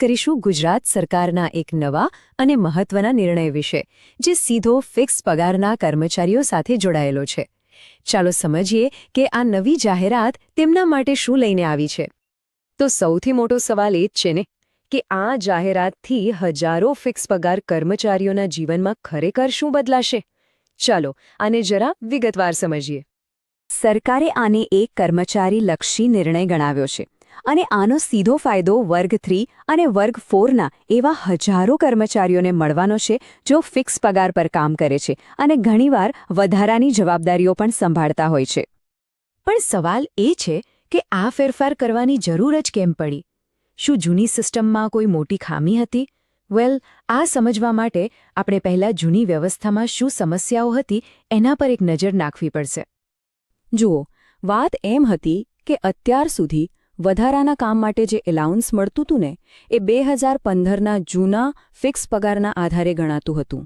કરીશું ગુજરાત સરકારના એક નવા અને મહત્વના નિર્ણય વિશે, જે સીધો ફિક્સ પગારના કર્મચારીઓ સાથે જોડાયેલો છે. ચાલો સમજીએ કે આ નવી જાહેરાત તેમના માટે શું લઈને આવી છે. તો સૌથી મોટો સવાલ એ જ છે ને કે આ જાહેરાતથી હજારો ફિક્સ પગાર કર્મચારીઓના જીવનમાં ખરેખર શું બદલાશે? ચાલો આને જરા વિગતવાર સમજીએ. સરકારે આને એક કર્મચારીલક્ષી નિર્ણય ગણાવ્યો છે. અને આનો સીધો ફાયદો વર્ગ 3 અને વર્ગ 4ના એવા હજારો કર્મચારીઓને મળવાનો છે જો ફિક્સ પગાર પર કામ કરે છે અને ઘણીવાર વધારાની જવાબદારીઓ પણ સંભાળતા હોય છે. પણ સવાલ એ છે કે આ ફેરફાર કરવાની જરૂર જ કેમ પડી? શું જૂની સિસ્ટમમાં કોઈ મોટી ખામી હતી? આ સમજવા માટે આપણે પહેલાં જૂની વ્યવસ્થામાં શું સમસ્યાઓ હતી એના પર એક નજર નાખવી પડશે. જુઓ, વાત એમ હતી કે અત્યાર સુધી વધારાના કામ માટે જે એલાઉન્સ મળતું હતું ને એ 2015ના જૂના ફિક્સ પગારના આધારે ગણાતું હતું.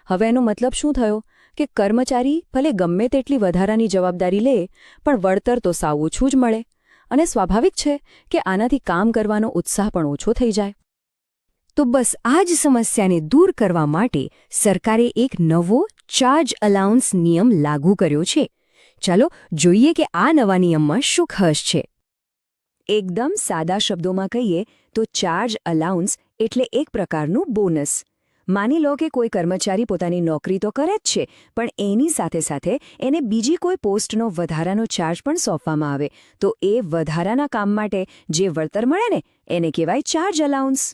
હવે એનો મતલબ શું થયો કે કર્મચારી ભલે ગમે તેટલી વધારાની જવાબદારી લે પણ વળતર તો સાવ ઓછું જ મળે, અને સ્વાભાવિક છે કે આનાથી કામ કરવાનો ઉત્સાહ પણ ઓછો થઈ જાય. તો બસ આ જ સમસ્યાને દૂર કરવા માટે સરકારે એક નવો ચાર્જ અલાઉન્સ નિયમ લાગુ કર્યો છે. ચાલો જોઈએ કે આ નવા નિયમમાં શું ખાસ છે. એકદમ સાદા શબ્દોમાં કહીએ તો ચાર્જ અલાઉન્સ એટલે એક પ્રકારનું બોનસ. માની લો કે કોઈ કર્મચારી પોતાની નોકરી તો કરે જ છે, પણ એની સાથે સાથે એને બીજી કોઈ પોસ્ટનો વધારાનો ચાર્જ પણ સોંપવામાં આવે તો એ વધારાના કામ માટે જે વળતર મળે ને એને કહેવાય ચાર્જ અલાઉન્સ.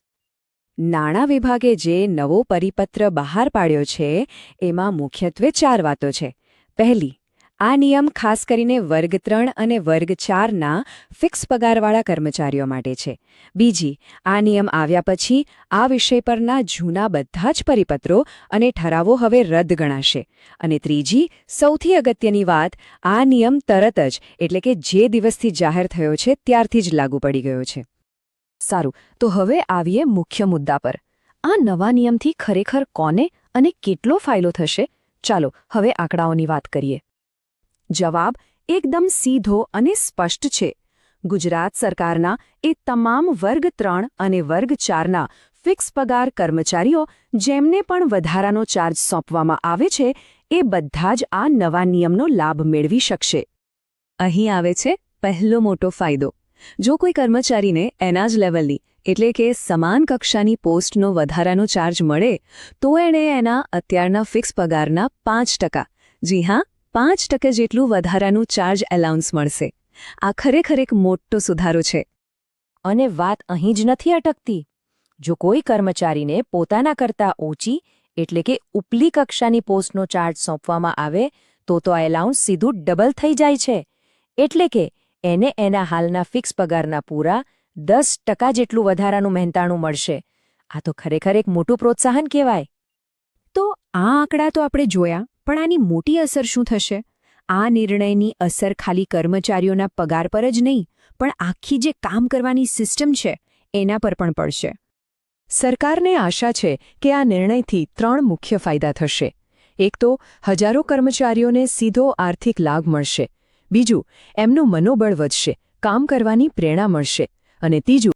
નાણાં વિભાગે જે નવો પરિપત્ર બહાર પાડ્યો છે એમાં મુખ્યત્વે 4 વાતો છે. પહેલી, આ નિયમ ખાસ કરીને વર્ગ 3 અને વર્ગ 4ના ફિક્સ પગારવાળા કર્મચારીઓ માટે છે. બીજી, આ નિયમ આવ્યા પછી આ વિષય પરના જૂના બધા જ પરિપત્રો અને ઠરાવો હવે રદ ગણાશે. અને ત્રીજી, સૌથી અગત્યની વાત, આ નિયમ તરત જ એટલે કે જે દિવસથી જાહેર થયો છે ત્યારથી જ લાગુ પડી ગયો છે. સારું, તો હવે આવીએ મુખ્ય મુદ્દા પર. આ નવા નિયમથી ખરેખર કોને અને કેટલો ફાયદો થશે? ચાલો હવે આંકડાઓની વાત કરીએ. જવાબ એકદમ સીધો અને સ્પષ્ટ છે. ગુજરાત સરકારના એ તમામ વર્ગ 3 અને વર્ગ 4ના ફિક્સ પગાર કર્મચારીઓ જેમને પણ વધારાનો ચાર્જ સોંપવામાં આવે છે એ બધા જ આ નવા નિયમનો લાભ મેળવી શકશે. અહીં આવે છે પહેલો મોટો ફાયદો. જો કોઈ કર્મચારીને એના જ લેવલની એટલે કે સમાન કક્ષાની પોસ્ટનો વધારાનો ચાર્જ મળે તો એણે એના અત્યારના ફિક્સ પગારના 5%, જી હા 5% જેટલું વધારાનું ચાર્જ એલાઉન્સ મળશે. આ ખરેખર એક મોટો સુધારો છે. અને વાત અહીં જ નથી અટકતી. જો કોઈ કર્મચારીને પોતાના કરતાં ઓછી એટલે કે ઉપલી કક્ષાની પોસ્ટનો ચાર્જ સોંપવામાં આવે તો આ એલાઉન્સ સીધું ડબલ થઈ જાય છે. એટલે કે એને એના હાલના ફિક્સ પગારના પૂરા 10% જેટલું વધારાનું મહેનતાણું મળશે. આ તો ખરેખર એક મોટું પ્રોત્સાહન કહેવાય. તો આ આંકડા તો આપણે જોયા, પણ આની મોટી અસર શું થશે? આ નિર્ણયની અસર ખાલી કર્મચારીઓના પગાર પર જ નહીં, પણ આખી જે કામ કરવાની સિસ્ટમ છે એના પર પણ પડશે. સરકારને આશા છે કે આ નિર્ણયથી 3 મુખ્ય ફાયદા થશે. એક તો હજારો કર્મચારીઓને સીધો આર્થિક લાભ મળશે. બીજું, એમનું મનોબળ વધશે, કામ કરવાની પ્રેરણા મળશે. અને ત્રીજું,